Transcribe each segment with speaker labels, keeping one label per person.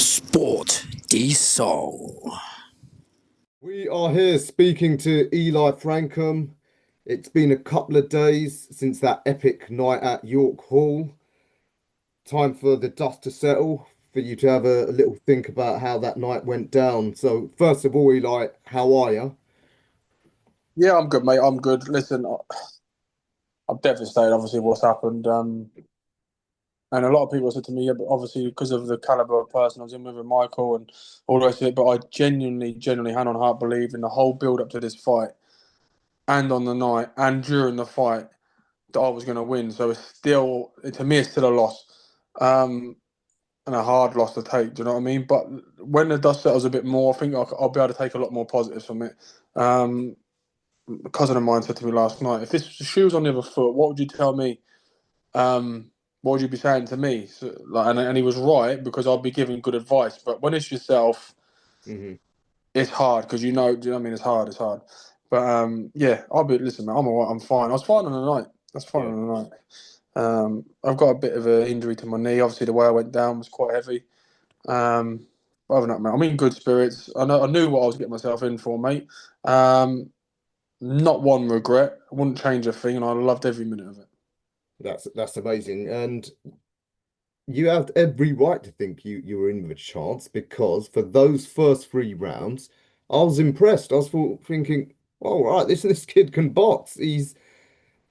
Speaker 1: Sport die Song.
Speaker 2: We are here speaking to Eli Frankham. It's been a couple of days since that epic night at York Hall. Time for the dust to settle, for you to have a little think about how that night went down. So, first of all, Eli, how are you?
Speaker 3: Yeah, I'm good, mate. I'm good. Listen, I'm devastated, obviously, what's happened. And a lot of people said to me, yeah, but obviously, because of the caliber of person I was in with Michael and all the rest of it, but I genuinely, hand on heart, believe in the whole build up to this fight and on the night and during the fight that I was going to win. So to me, it's still a loss. And a hard loss to take. Do you know what I mean? But when the dust settles a bit more, I think I'll be able to take a lot more positives from it. A cousin of mine said to me last night, if this shoe was on the other foot, what would you tell me? What would you be saying to me? So, and he was right, because I'll be giving good advice. But when it's yourself,
Speaker 2: Hmm.
Speaker 3: it's hard, because do you know what I mean? It's hard. But yeah, listen, man, I'm all right, I'm fine. I was fine on the night. That's fine
Speaker 2: Yeah,
Speaker 3: on the night. I've got a bit of an injury to my knee. Obviously, the way I went down was quite heavy. But other than that, mate, I'm in good spirits. I knew what I was getting myself in for, mate. Not one regret. I wouldn't change a thing, and I loved every minute of it.
Speaker 2: that's amazing. And you have every right to think you were in with a chance because for those first three rounds, I was impressed. I was thinking, all right, this kid can box. As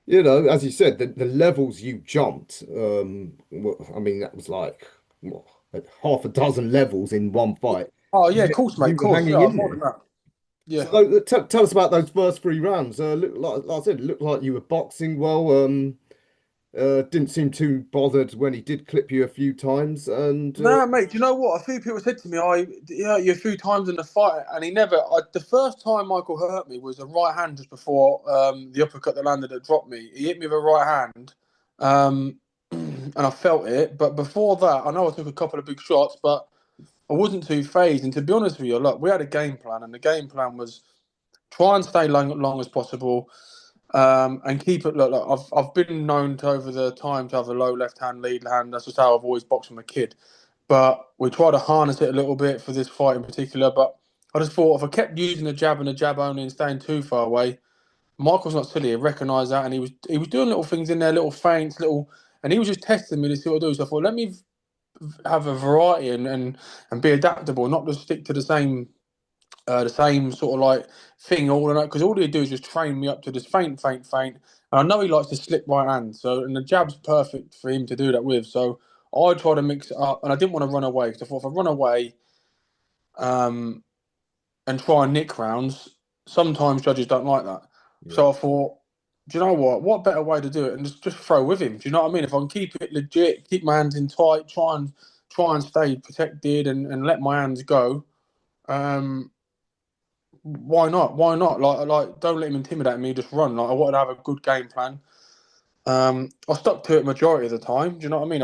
Speaker 2: you said, the levels you jumped, I mean, that was like what, half a dozen levels in one fight.
Speaker 3: Oh yeah, of
Speaker 2: Yet
Speaker 3: course, mate,
Speaker 2: you
Speaker 3: of
Speaker 2: were
Speaker 3: course.
Speaker 2: hanging
Speaker 3: Yeah,
Speaker 2: in
Speaker 3: more
Speaker 2: there.
Speaker 3: than that. Yeah.
Speaker 2: So tell us about those first three rounds. Like I said, it looked like you were boxing well. Didn't seem too bothered when he did clip you a few times, and
Speaker 3: Nah, mate. Do you know what? A few people said to me, "I hurt you a few times in the fight," and he never. The first time Michael hurt me was a right hand just before the uppercut that landed that dropped me. He hit me with a right hand, and I felt it. But before that, I know I took a couple of big shots, but I wasn't too phased. And to be honest with you, look, we had a game plan, and the game plan was try and stay long as possible, and keep it. Look, I've been known to over the time to have a low left hand, lead hand. That's just how I've always boxed from a kid. But we tried to harness it a little bit for this fight in particular. But I just thought if I kept using the jab and the jab only and staying too far away, Michael's not silly. He recognised that, and he was doing little things in there, little feints, and he was just testing me to see what I do. So I thought, let me have a variety and be adaptable, not just stick to the same sort of like thing all the night. Because all he do is just train me up to this feint. And I know he likes to slip right hand, and the jab's perfect for him to do that with. So I try to mix it up, and I didn't want to run away, because I thought if I run away, um, and try and nick rounds, sometimes judges don't like that.
Speaker 2: yeah.
Speaker 3: So I thought, do you know what? What better way to do it? And just throw with him. Do you know what I mean? If I can keep it legit, keep my hands in tight, try and stay protected, and let my hands go. Um, why not? Why not? Like, don't let him intimidate me. Just run. Like, I wanted to have a good game plan. I stuck to it majority of the time. Do you know what I mean?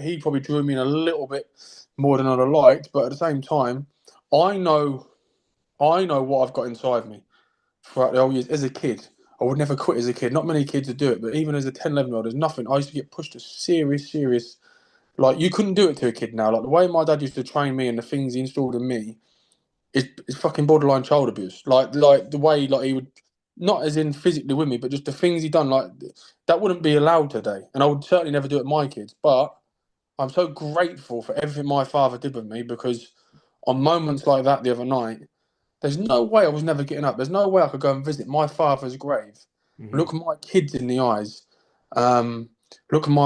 Speaker 3: He probably drew me in a little bit more than I'd have liked, but at the same time, I know, I know what I've got inside me throughout the whole years. As a kid, I would never quit as a kid. Not many kids would do it, but even as a 10, 11-year-old, there's nothing. I used to get pushed to serious. Like, you couldn't do it to a kid now. Like, the way my dad used to train me and the things he installed in me is fucking borderline child abuse. Like the way, like, he would, not as in physically with me, but just the things he done. Like, that wouldn't be allowed today, and I would certainly never do it with my kids. But I'm so grateful for everything my father did with me, because on moments like that the other night, there's no way I was never getting up. There's no way I could go and visit my father's grave,
Speaker 2: Hmm.
Speaker 3: look my kids in the eyes, um, look them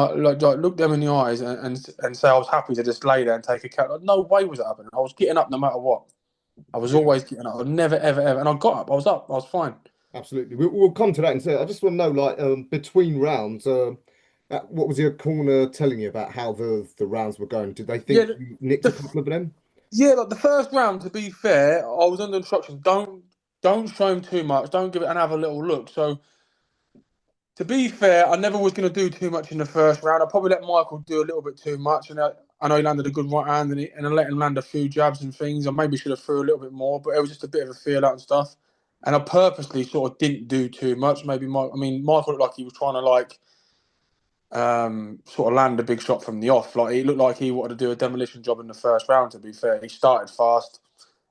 Speaker 3: in the eyes, and say I was happy to just lay there and take a cat. Like, no way was that happening. I was getting up no matter what. I was
Speaker 2: Yeah,
Speaker 3: always getting up. I never, ever. And I got up. I was up. I was fine.
Speaker 2: absolutely. We'll come to that and say. I just want to know, like, between rounds, what was your corner telling you about how the rounds were going? Did they
Speaker 3: Yeah,
Speaker 2: think you nicked a
Speaker 3: the,
Speaker 2: couple of them?
Speaker 3: yeah. Like the first round, to be fair, I was under instructions. Don't show him too much. Don't give it and have a little look. So to be fair, I never was going to do too much in the first round. I probably let Michael do a little bit too much, and I know he landed a good right hand, and I let him land a few jabs and things. I maybe should have threw a little bit more, but it was just a bit of a feel out and stuff. And I purposely sort of didn't do too much. Maybe Michael looked like he was trying to, like, sort of land a big shot from the off. Like, it looked like he wanted to do a demolition job in the first round, to be fair. He started fast.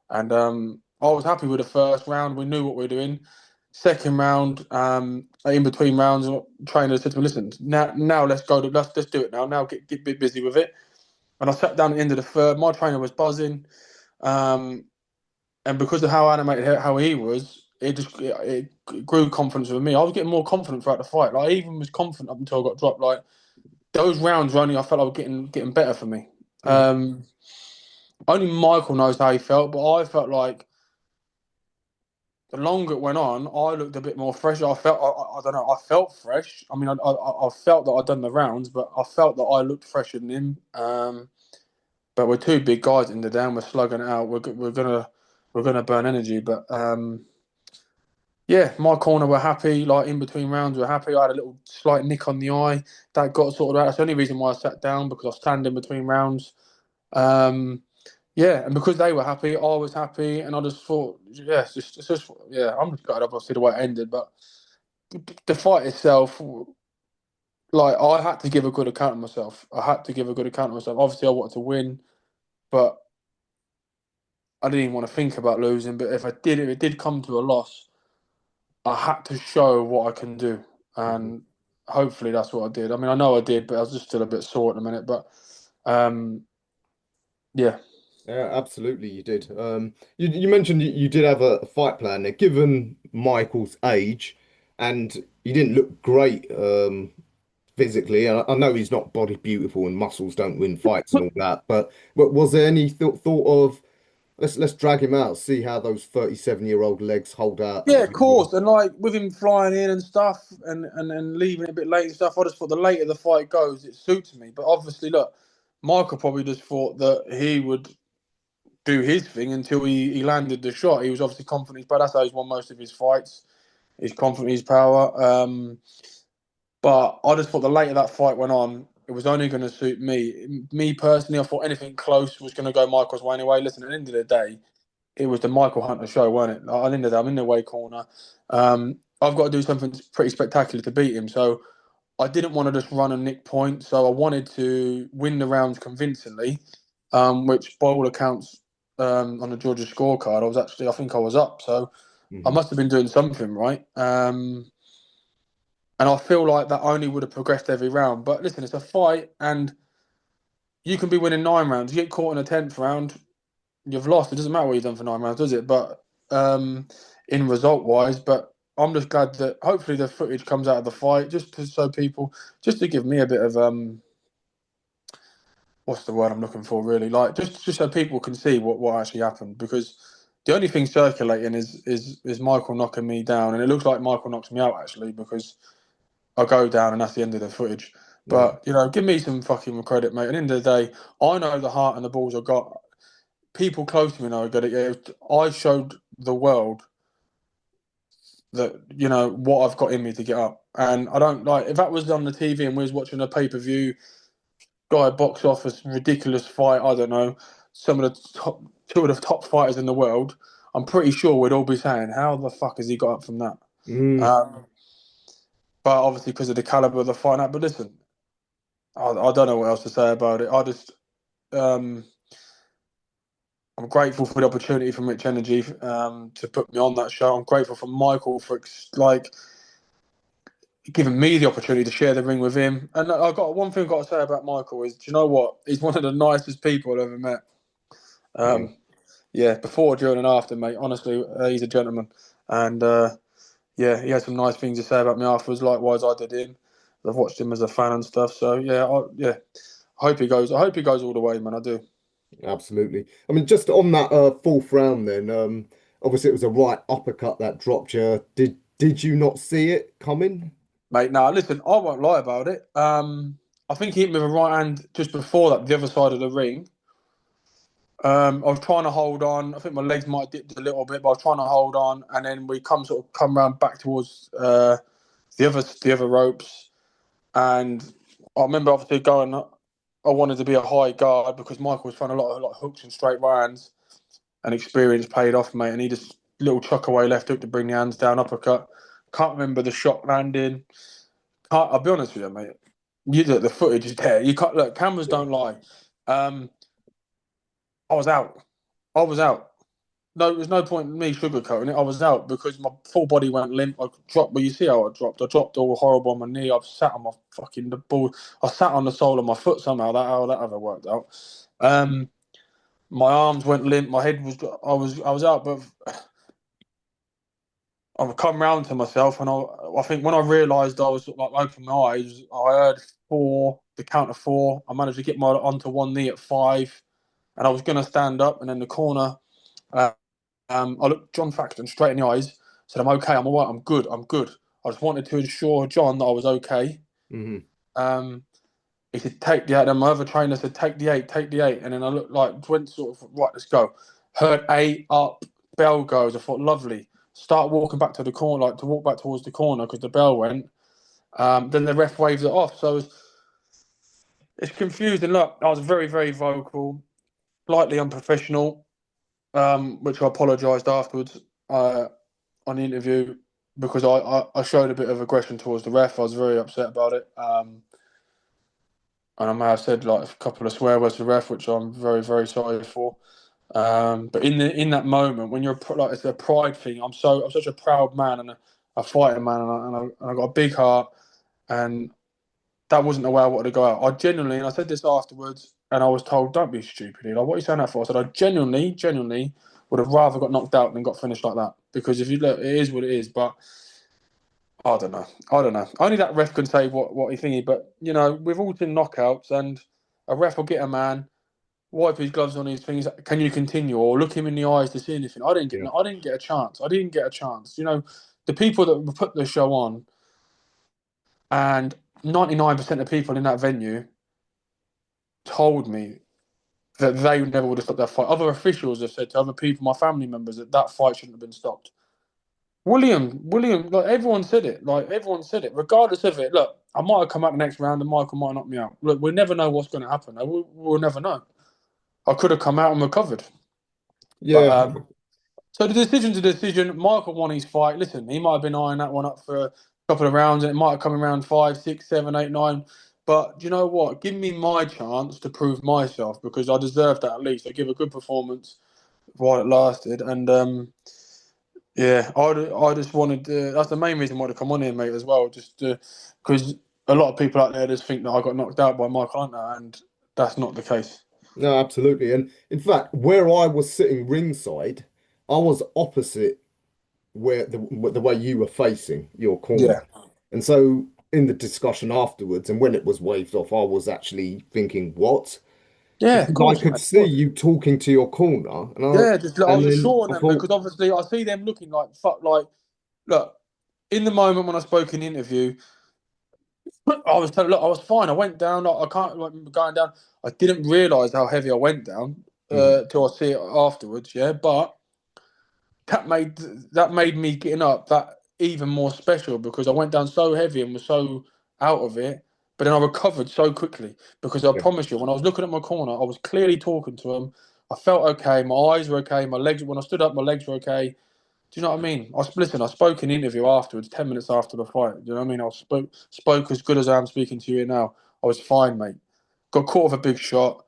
Speaker 3: And I was happy with the first round. We knew what we were doing. Second round, in between rounds, trainer said to me, "Listen, now let's go. Let's do it now. Now get a bit busy with it." And I sat down at the end of the third. My trainer was buzzing, and because of how animated how he was, it grew confidence with me. I was getting more confident throughout the fight. Like, I even was confident up until I got dropped. Like, those rounds were only, I felt I was getting better for me. Only Michael knows how he felt, but I felt like the longer it went on, I looked a bit more fresh. I felt, I don't know, I felt fresh. I mean, I felt that I'd done the rounds, but I felt that I looked fresher than him. But we're two big guys in the day, and we're slugging it out. We're gonna burn energy. But yeah, my corner were happy. Like, in between rounds, we're happy. I had a little slight nick on the eye that got sorted out. That's the only reason why I sat down, because I was standing between rounds. Yeah, and because they were happy, I was happy, and I just thought, yeah, I'm just gutted, obviously, the way it ended, but the fight itself, like, I had to give a good account of myself. Obviously, I wanted to win, but I didn't even want to think about losing. But if it did come to a loss, I had to show what I can do, and hopefully that's what I did. I mean, I know I did, but I was just still a bit sore at the minute. But yeah.
Speaker 2: Yeah, absolutely, you did. You mentioned you did have a fight plan there. Given Michael's age, and he didn't look great physically, and I know he's not body beautiful and muscles don't win fights and all that, but was there any thought of let's drag him out, see how those 37-year-old legs hold out?
Speaker 3: Yeah, of course. And, like, with him flying in and stuff, and leaving it a bit late and stuff, I just thought the later the fight goes, it suits me. But obviously, look, Michael probably just thought that he would do his thing until he landed the shot. He was obviously confident, but that's how he's won most of his fights. He's confident in his power. But I just thought the later that fight went on, it was only going to suit me. Me personally, I thought anything close was going to go Michael's way anyway. Listen, at the end of the day, it was the Michael Hunter show, wasn't it? Like, at the end of the day, I'm in the away corner. I've got to do something pretty spectacular to beat him. So I didn't want to just run and nick points. So I wanted to win the rounds convincingly, which by all accounts, on the Georgia scorecard, I think I was up. So I must have been doing something right. And I feel like that only would have progressed every round. But listen, it's a fight, and you can be winning 9 rounds. You get caught in the 10th round, you've lost. It doesn't matter what you've done for 9 rounds, does it? But in result wise, but I'm just glad that hopefully the footage comes out of the fight, just to give me a bit of what's the word I'm looking for, really? Like, just so people can see what actually happened, because the only thing circulating is Michael knocking me down, and it looks like Michael knocks me out, actually, because I go down and that's the end of the footage. But, give me some fucking credit, mate. At the end of the day, I know the heart and the balls I got. People close to me know I got it. Yeah, I showed the world that, what I've got in me to get up. And I don't, like, if that was on the TV and we was watching a pay-per-view guy box office ridiculous fight, I don't know, some of the two of the top fighters in the world, I'm pretty sure we'd all be saying, how the fuck has he got up from that? But obviously, because of the caliber of the fight. But listen, I don't know what else to say about it. I'm grateful for the opportunity from Rich Energy to put me on that show. I'm grateful for Michael for giving me the opportunity to share the ring with him. And I got one thing I've got to say about Michael is, do you know what? He's one of the nicest people I've ever met. Yeah, before, during, and after, mate. Honestly, he's a gentleman, and yeah, he had some nice things to say about me afterwards. Likewise, I did him. I've watched him as a fan and stuff. So yeah, I hope he goes. I hope he goes all the way, man. I do.
Speaker 2: Absolutely. I mean, just on that fourth round, then, obviously it was a right uppercut that dropped you. Did you not see it coming?
Speaker 3: Mate, now listen, I won't lie about it. I think he hit me with a right hand just before that, the other side of the ring. I was trying to hold on. I think my legs might have dipped a little bit, but I was trying to hold on, and then we come round back towards the other ropes, and I remember obviously going. I wanted to be a high guard because Michael was throwing a lot of hooks and straight hands, and experience paid off, mate. And he just little chuck away left hook to bring the hands down, uppercut. Can't remember the shot landing. I'll be honest with you, mate. The footage is there. You can't look. Cameras don't lie. I was out. I was out. No, there's no point in me sugarcoating it. I was out because my full body went limp. I dropped. Well, you see how I dropped. I dropped all horrible on my knee. I've sat on my fucking the ball. I sat on the sole of my foot somehow. How that ever worked out. My arms went limp. My head was. I was out, but I've come round to myself, and I think when I realised I was like opening my eyes, I heard four, the count of four. I managed to get my onto one knee at five, and I was going to stand up, and then the corner. I looked John Faxton straight in the eyes, said, "I'm okay, I'm all right, I'm good, I'm good." I just wanted to assure John that I was okay. He said, "Take the eight." And my other trainer said, "Take the eight, take the eight." And then I looked went sort of, right, let's go. Heard eight up, bell goes. I thought, lovely. Start walking back to the corner, to walk back towards the corner because the bell went. Then the ref waves it off. So it's confusing. Look, I was very, very vocal, slightly unprofessional, which I apologised afterwards on the interview because I showed a bit of aggression towards the ref. I was very upset about it. And I may have said a couple of swear words to the ref, which I'm very, very sorry for. But in that moment, when you're it's a pride thing. I'm such a proud man and a fighting man, and I got a big heart, and that wasn't the way I wanted to go out. I genuinely, and I said this afterwards, and I was told, "Don't be stupid, Eli. What are you saying that for?" I said, "I genuinely would have rather got knocked out than got finished like that because if you look, it is what it is." But I don't know. Only that ref can say what he thingy. But we've all seen knockouts, and a ref will get a man, wipe his gloves on his things. Can you continue? Or look him in the eyes to see anything. I didn't get a chance. The people that put the show on, and 99% of people in that venue told me that they never would have stopped that fight. Other officials have said to other people, my family members, that fight shouldn't have been stopped. William, everyone said it. Regardless of it. Look, I might have come out the next round and Michael might knock me out. Look, we'll never know what's going to happen. We'll never know. I could have come out and recovered.
Speaker 2: Yeah.
Speaker 3: But, so the decision's a decision. Michael won his fight. Listen, he might have been eyeing that one up for a couple of rounds, and it might have come in round 5, 6, 7, 8, 9. But do you know what? Give me my chance to prove myself because I deserve that at least. I give a good performance while it lasted, and yeah, I just wanted to, that's the main reason why to come on here, mate, as well. Just because a lot of people out there just think that I got knocked out by Michael Hunter, and that's not the case.
Speaker 2: No, absolutely. And in fact, where I was sitting ringside, I was opposite where the way you were facing your corner.
Speaker 3: Yeah.
Speaker 2: And so in the discussion afterwards, and when it was waved off, I was actually thinking, what?
Speaker 3: Yeah, of
Speaker 2: Because I
Speaker 3: course,
Speaker 2: could
Speaker 3: mate. Of
Speaker 2: see
Speaker 3: course.
Speaker 2: you talking to your corner,
Speaker 3: Yeah, I
Speaker 2: and
Speaker 3: was
Speaker 2: then
Speaker 3: assuring
Speaker 2: I
Speaker 3: them
Speaker 2: thought,
Speaker 3: because obviously I see them looking like fuck. Look, in the moment when I spoke in the interview, I was telling, look, I was fine. I went down. I can't remember going down. I didn't realise how heavy I went down
Speaker 2: mhm,
Speaker 3: till I see it afterwards. Yeah, but that made me getting up that even more special because I went down so heavy and was so out of it. But then I recovered so quickly because I
Speaker 2: yeah,
Speaker 3: promise you, when I was looking at my corner, I was clearly talking to him. I felt okay. My eyes were okay. My legs, when I stood up, my legs were okay. Do you know what I mean? I spoke in an interview afterwards, 10 minutes after the fight. Do you know what I mean? I spoke as good as I am speaking to you now. I was fine, mate. Got caught with a big shot.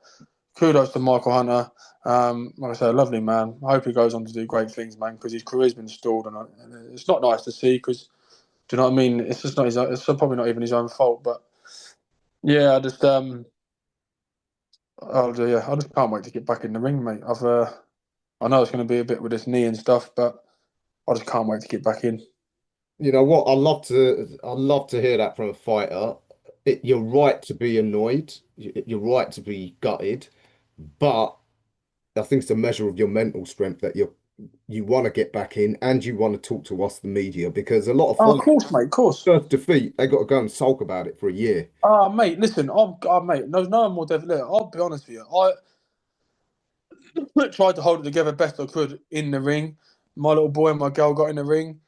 Speaker 3: Kudos to Michael Hunter. Like I say, a lovely man. I hope he goes on to do great things, man, because his career's been stalled, and it's not nice to see. Because do you know what I mean? It's just not his. It's probably not even his own fault. But yeah, I just can't wait to get back in the ring, mate. I know it's going to be a bit with this knee and stuff, but I just can't wait to get back in.
Speaker 2: You know what? I love to hear that from a fighter. You're right to be annoyed. You're right to be gutted, but I think it's a measure of your mental strength that you want to get back in and you want to talk to us, the media, because a lot of
Speaker 3: Oh, of
Speaker 2: fighters,
Speaker 3: course, mate. Of course.
Speaker 2: first defeat, they got to go and sulk about it for a year.
Speaker 3: Oh, mate. Listen, mate. No one more definitely. I'll be honest with you. I tried to hold it together best I could in the ring. My little boy and my girl got in the ring.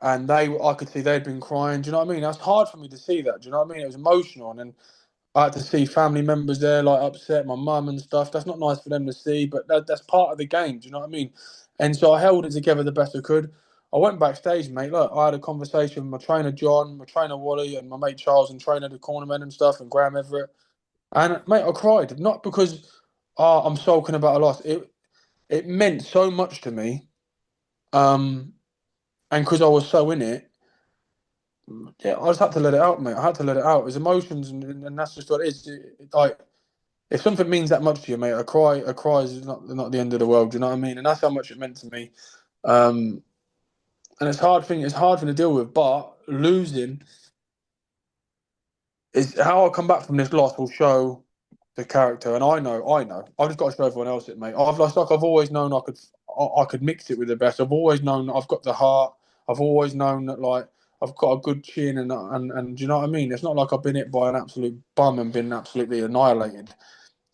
Speaker 3: And I could see they'd been crying. Do you know what I mean? That's hard for me to see that. Do you know what I mean? It was emotional, and then I had to see family members there upset, my mum and stuff. That's not nice for them to see, but that's part of the game. Do you know what I mean? And so I held it together the best I could. I went backstage, mate. Look, I had a conversation with my trainer John, my trainer Wally, and my mate Charles, and trainer the cornermen and stuff, and Graham Everett. And mate, I cried, not because I'm sulking about a loss. It meant so much to me, and because I was so in it. Yeah, I just had to let it out, mate. I had to let it out. It's emotions, and that's just what it is. Like, if something means that much to you, mate, a cry is not the end of the world. Do you know what I mean? And that's how much it meant to me. And it's hard thing to deal with. But losing is how I come back from this loss will show the character. And I know. I've just got to show everyone else it, mate. I've always known I could mix it with the best. I've always known I've got the heart. I've always known that like I've got a good chin and do you know what I mean? It's not like I've been hit by an absolute bum and been absolutely annihilated.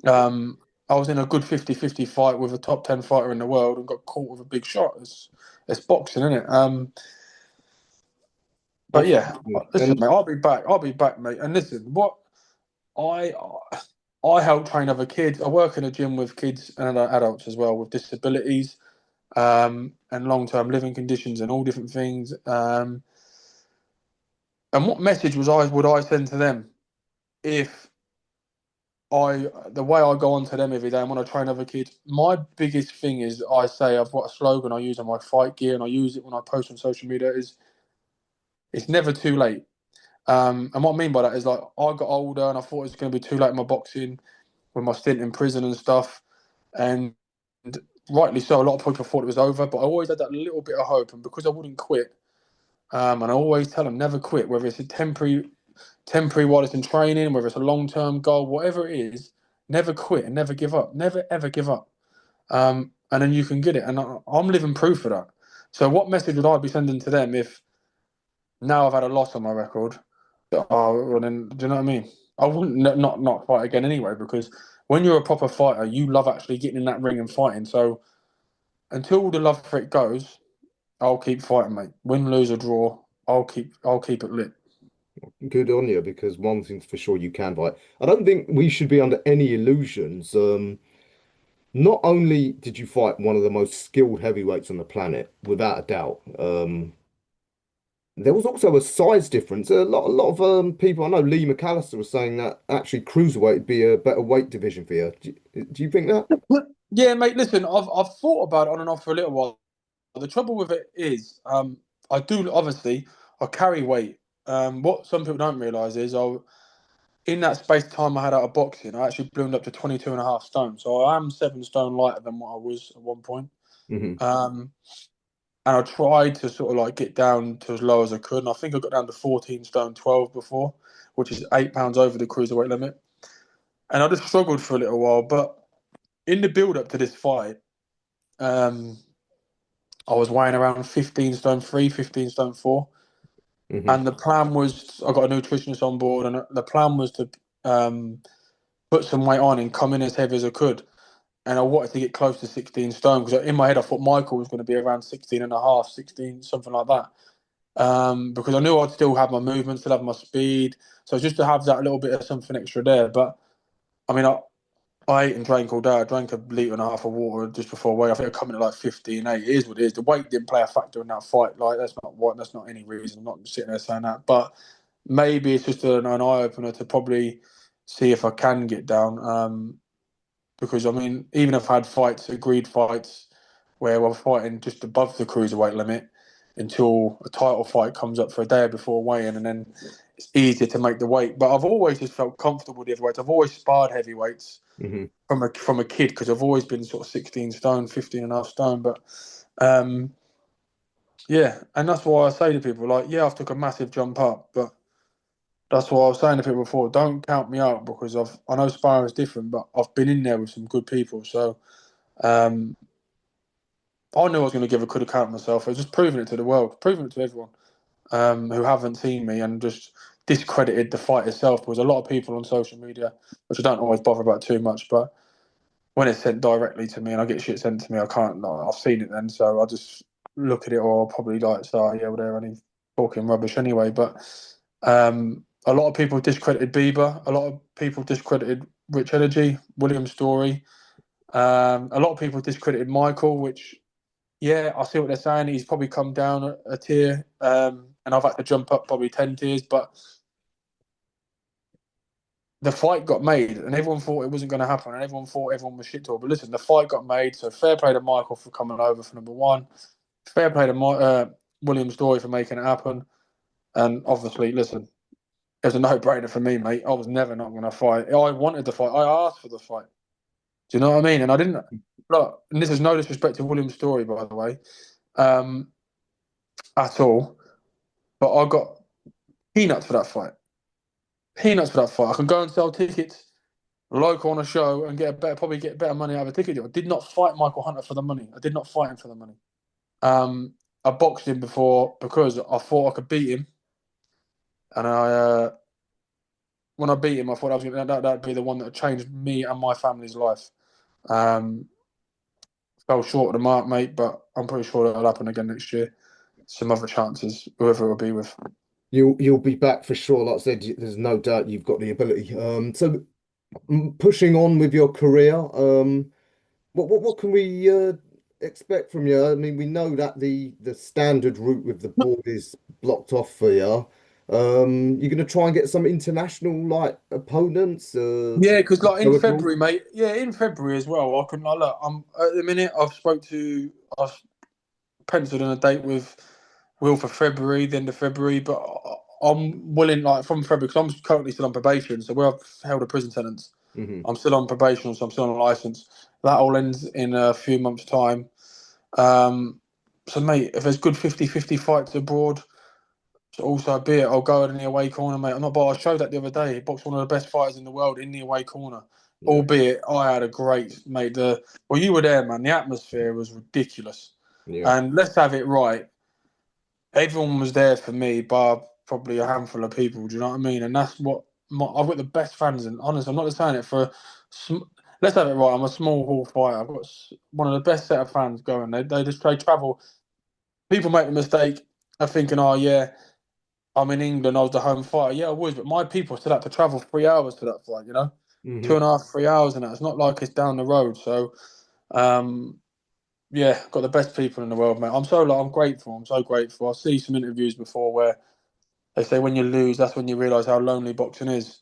Speaker 3: I was in a good 50-50 fight with a top 10 fighter in the world and got caught with a big shot. It's boxing, isn't it? But yeah, listen,
Speaker 2: And
Speaker 3: mate, I'll be back. I'll be back, mate. And listen, what I I help train other kids. I work in a gym with kids and adults as well with disabilities and long-term living conditions and all different things. And what message would I send to them if the way I go on to them every day and when I train other kids? My biggest thing is I say I've got a slogan I use on my fight gear and I use it when I post on social media is it's never too late. And what I mean by that is like I got older and I thought it was going to be too late in my boxing with my stint in prison and stuff, and rightly so. A lot of people thought it was over, but I always had that little bit of hope, and because I wouldn't quit, and I always tell them never quit, whether it's a temporary while it's in training, whether it's a long-term goal, whatever it is, never quit and never give up, never ever give up, and then you can get it. And I'm living proof of that. So what message would I be sending to them if now I've had a loss on my record? Oh, well then, do you know what I mean? I wouldn't not fight again anyway, because when you're a proper fighter, you love actually getting in that ring and fighting. So until the love for it goes, I'll keep fighting, mate. Win, lose, or draw, I'll keep it lit.
Speaker 2: good on you, because one thing's for sure, you can fight. I don't think we should be under any illusions. Not only did you fight one of the most skilled heavyweights on the planet, without a doubt, there was also a size difference. A lot of people, I know Lee McAllister was saying that actually cruiserweight would be a better weight division for you. Do you think that?
Speaker 3: Yeah, mate. Listen, I've thought about it on and off for a little while. The trouble with it is, I do obviously I carry weight. What some people don't realise is in that space of time I had out of boxing, I actually ballooned up to 22 and a half stone. So I am 7 stone lighter than what I was at one point.
Speaker 2: Hmm.
Speaker 3: And I tried to sort of like get down to as low as I could. And I think I got down to 14 stone 12 before, which is 8 pounds over the cruiserweight limit. And I just struggled for a little while. But in the build up to this fight, I was weighing around 15 stone 3, 15 stone 4.
Speaker 2: Hmm.
Speaker 3: And the plan was, I got a nutritionist on board, and the plan was to put some weight on and come in as heavy as I could. And I wanted to get close to 16 stone because in my head I thought Michael was going to be around 16 and a half, 16, something like that. Because I knew I'd still have my movement, still have my speed. So just to have that little bit of something extra there. But I mean, I ate and drank all day. I drank a litre and a half of water just before weight. I think I come in at like 15.8. It is what it is. The weight didn't play a factor in that fight. Like that's not any reason. I'm not sitting there saying that. But maybe it's just an eye opener to probably see if I can get down. Because I mean, even if I had agreed fights, where we're fighting just above the cruiserweight limit until a title fight comes up for a day before weigh-in, and then it's easier to make the weight. But I've always just felt comfortable with the heavyweights. I've always sparred heavyweights
Speaker 2: Hmm.
Speaker 3: from a kid because I've always been sort of 16 stone, 15 and a half stone. But yeah, and that's why I say to people, like, yeah, I've took a massive jump up, but that's what I was saying to people before. Don't count me out because I know sparring is different, but I've been in there with some good people. So um, I knew I was going to give a good account of myself. I was just proving it to the world, proving it to everyone who haven't seen me and just discredited the fight itself. Because a lot of people on social media, which I don't always bother about too much, but when it's sent directly to me and I get shit sent to me, I can't. Like, I've seen it then, so I just look at it or I'll probably like say, oh, yeah, well, they're only talking rubbish anyway. But a lot of people discredited Bieber. A lot of people discredited Rich Energy, William Story. A lot of people discredited Michael, which yeah, I see what they're saying. He's probably come down a tier, and I've had to jump up probably 10 tiers. But the fight got made, and everyone thought it wasn't going to happen, and everyone thought everyone was shit talk. But listen, the fight got made, so fair play to Michael for coming over for number one. Fair play to William Story for making it happen. And obviously, listen, it was a no-brainer for me, mate. I was never not going to fight. I wanted to fight. I asked for the fight. Do you know what I mean? And I didn't look. And this is no disrespect to William Story, by the way, at all. But I got peanuts for that fight. Peanuts for that fight. I can go and sell tickets local on a show and probably get better money out of a ticket deal. I did not fight Michael Hunter for the money. I did not fight him for the money. I boxed him before because I thought I could beat him, and when I beat him, I thought that'd be the one that would change me and my family's life. Fell short of the mark, mate, but I'm pretty sure that'll happen again next year. Some other chances, whoever it'll be with.
Speaker 2: You'll be back for sure. Like I said, there's no doubt you've got the ability. So pushing on with your career, what can we expect from you? I mean, we know that the standard route with the board is blocked off for you. You're going to try and get some international like opponents.
Speaker 3: Yeah, because like in
Speaker 2: COLEBROOK?
Speaker 3: February, mate. Yeah, in February as well. I can like look. I'm at the minute. I've penciled in a date with Will for February, the end of February. But I'm willing, like from February, because I'm currently still on probation. So where I've held a prison sentence,
Speaker 2: Hmm.
Speaker 3: I'm still on probation, so I'm still on a license. That all ends in a few months' time. So mate, if there's good 50-50 fights abroad, so also be it. I'll go in the away corner, mate. I'm not, but I showed that the other day. He boxed one of the best fighters in the world in the away corner.
Speaker 2: Yeah.
Speaker 3: Albeit, I had a great mate. Well, you were there, man. The atmosphere was ridiculous.
Speaker 2: Yeah.
Speaker 3: And let's have it right. Everyone was there for me, bar probably a handful of people. Do you know what I mean? And that's what I've got the best fans. And honestly, I'm not just saying it for. Let's have it right. I'm a small hall fighter. I've got one of the best set of fans going. They travel. People make the mistake of thinking, oh yeah, I'm in England, I was the home fighter. Yeah, I was, but my people still had to travel 3 hours to that fight, you know? Two
Speaker 2: Hmm.
Speaker 3: and a half, 3 hours, and that. It's not like it's down the road. So, um, yeah, got the best people in the world, mate. I'm grateful. I'm so grateful. I see some interviews before where they say when you lose, that's when you realise how lonely boxing is.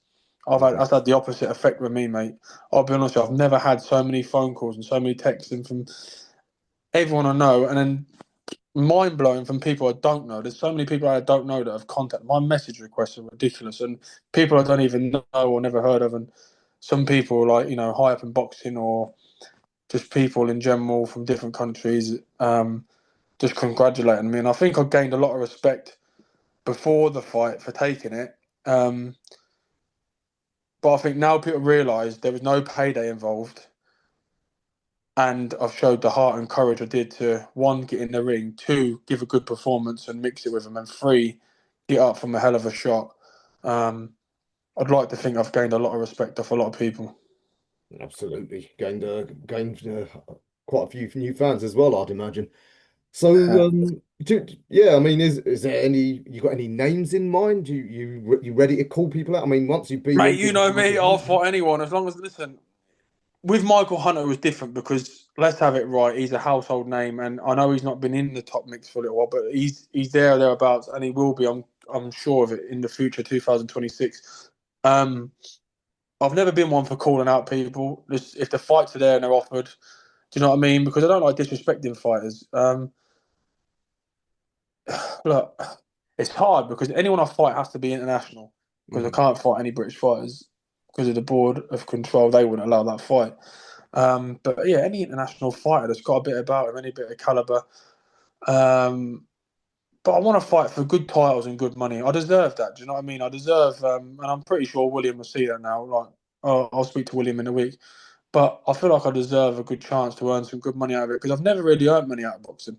Speaker 3: That's had the opposite effect with me, mate. I'll be honest with you, I've never had so many phone calls and so many texts and from everyone I know, and then mind blowing from people I don't know. There's so many people I don't know that have contacted. My message requests are ridiculous, and people I don't even know or never heard of. And some people, like high up in boxing or just people in general from different countries, just congratulating me. And I think I gained a lot of respect before the fight for taking it. But I think now people realise there was no payday involved. And I've showed the heart and courage I did to one, get in the ring, two, give a good performance and mix it with them, and three, get up from a hell of a shot. I'd like to think I've gained a lot of respect off a lot of people.
Speaker 2: Absolutely. Gained quite a few new fans as well, I'd imagine. So, yeah, I mean, is there you got any names in mind? You ready to call people out? I mean, once you beat
Speaker 3: Mate,
Speaker 2: him,
Speaker 3: you know
Speaker 2: Michael
Speaker 3: me, I'll
Speaker 2: Hunter.
Speaker 3: fight anyone as long as, listen, with Michael Hunter it was different because let's have it right, he's a household name, and I know he's not been in the top mix for a little while, but he's there or thereabouts, and he will be. I'm sure of it in the future, 2026. I've never been one for calling out people. If the fights are there and they're offered, do you know what I mean? Because I don't like disrespecting fighters. Look, it's hard because anyone I fight has to be international because I
Speaker 2: Mhm.
Speaker 3: can't fight any British fighters because of the board of control. They wouldn't allow that fight. But yeah, any international fighter that's got a bit about him, any bit of caliber. But I want to fight for good titles and good money. I deserve that. Do you know what I mean? I deserve, and I'm pretty sure William will see that now. Like, I'll speak to William in a week. But I feel like I deserve a good chance to earn some good money out of it because I've never really earned money out of boxing.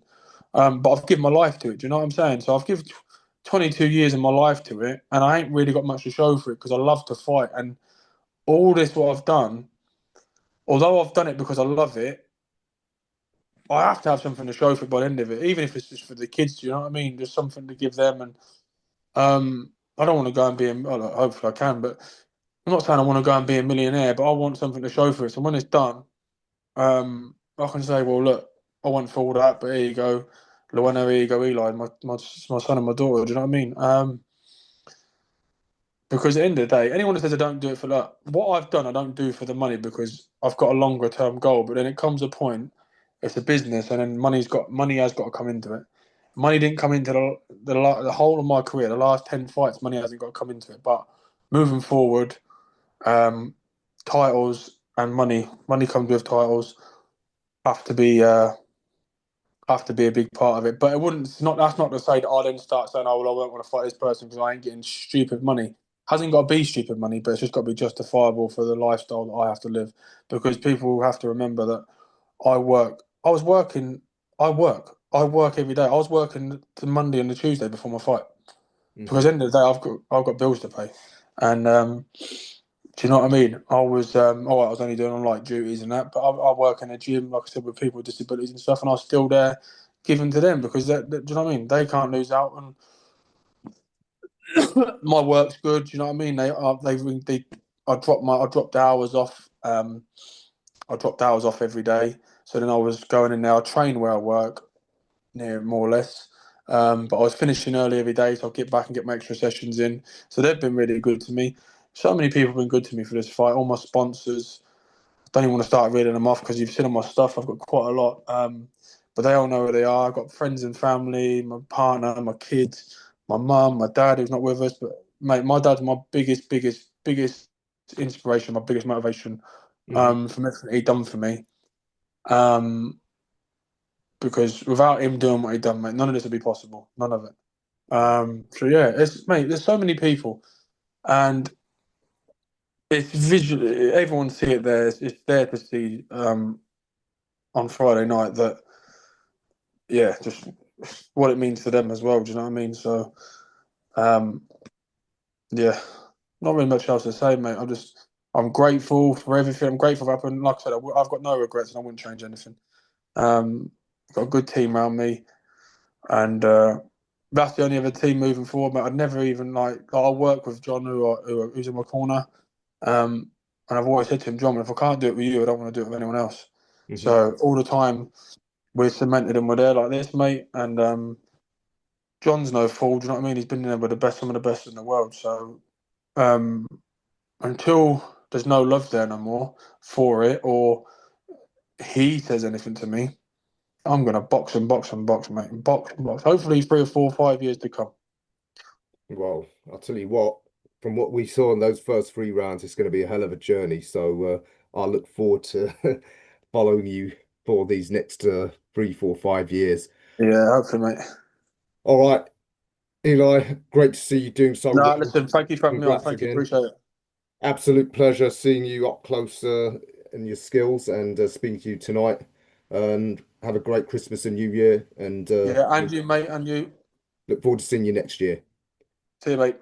Speaker 3: But I've given my life to it. Do you know what I'm saying? So I've given 22 years of my life to it, and I ain't really got much to show for it because I love to fight. And all this, what I've done, although I've done it because I love it, I have to have something to show for it by the end of it, even if it's just for the kids. Do you know what I mean? Just something to give them. And I don't want to go and be hopefully I can, but I'm not saying I want to go and be a millionaire, but I want something to show for it. So when it's done, I can say, well, look, I went for all that, but here you go, Luana, here you go, Eli, my son and my daughter. Do you know what I mean? Because at the end of the day, anyone that says I don't do it for that, what I've done, I don't do for the money because I've got a longer term goal. But then it comes a point, it's a business, and then money has got to come into it. Money didn't come into the whole of my career. The last 10 fights, money hasn't got to come into it. But moving forward, titles and money comes with titles, have to be a big part of it. But it wouldn't. That's not to say that I then start saying, "Oh well, I won't want to fight this person because I ain't getting stupid money." Hasn't got to be stupid money, but it's just got to be justifiable for the lifestyle that I have to live. Because people have to remember that I work. I was working. I work. I work every day. I was working the Monday and the Tuesday before my fight. Because at the end of the day, I've got bills to pay, and do you know what I mean? I was I was only doing on like duties and that, but I work in a gym, like I said, with people with disabilities and stuff, and I was still there, giving to them because do you know what I mean? They can't lose out, and my work's good. Do you know what I mean? I dropped hours off. I dropped hours off every day, so then I was going in there. I train where I work, near more or less. But I was finishing early every day, so I'll get back and get my extra sessions in. So they've been really good to me. So many people have been good to me for this fight. All my sponsors. Don't even want to start reading them off because you've seen all my stuff. I've got quite a lot. But they all know who they are. I've got friends and family, my partner, my kids, my mum, my dad who's not with us. But mate, my dad's my biggest inspiration, my biggest motivation from everything he done for me. Because without him doing what he done, mate, none of this would be possible. None of it. So yeah, there's so many people, and it's visually everyone see it there. It's there to see on Friday night that just what it means to them as well. Do you know what I mean? So um, yeah, not really much else to say, mate. I'm grateful for everything. I'm grateful for happened. Like I said, I've got no regrets, and I wouldn't change anything. Got a good team around me, and that's the only other team moving forward. But I'd never even I work with John, who's in my corner, and I've always said to him, John, if I can't do it with you, I don't want to do it with anyone else. So all the time we're cemented and we're there like this, mate. And John's no fool. Do you know what I mean? He's been there with some of the best in the world. So until there's no love there no more for it, or he says anything to me, I'm gonna box and box and box, mate. Box and box. Hopefully 3 or 4 or 5 years to come.
Speaker 2: Well, I'll tell you what, from what we saw in those first 3 rounds, it's going to be a hell of a journey. So I look forward to following you for these next 3, 4, 5 years.
Speaker 3: Yeah, hopefully, mate.
Speaker 2: All right, Eli, great to see you doing so
Speaker 3: No,
Speaker 2: well.
Speaker 3: listen, thank you for having me on.
Speaker 2: Congrats
Speaker 3: Thank you,
Speaker 2: again.
Speaker 3: appreciate it.
Speaker 2: Absolute pleasure seeing you up close in your skills and speaking to you tonight. And have a great Christmas and New Year. And
Speaker 3: Yeah, and you, mate, and you.
Speaker 2: look forward to seeing you next year.
Speaker 3: See you, mate.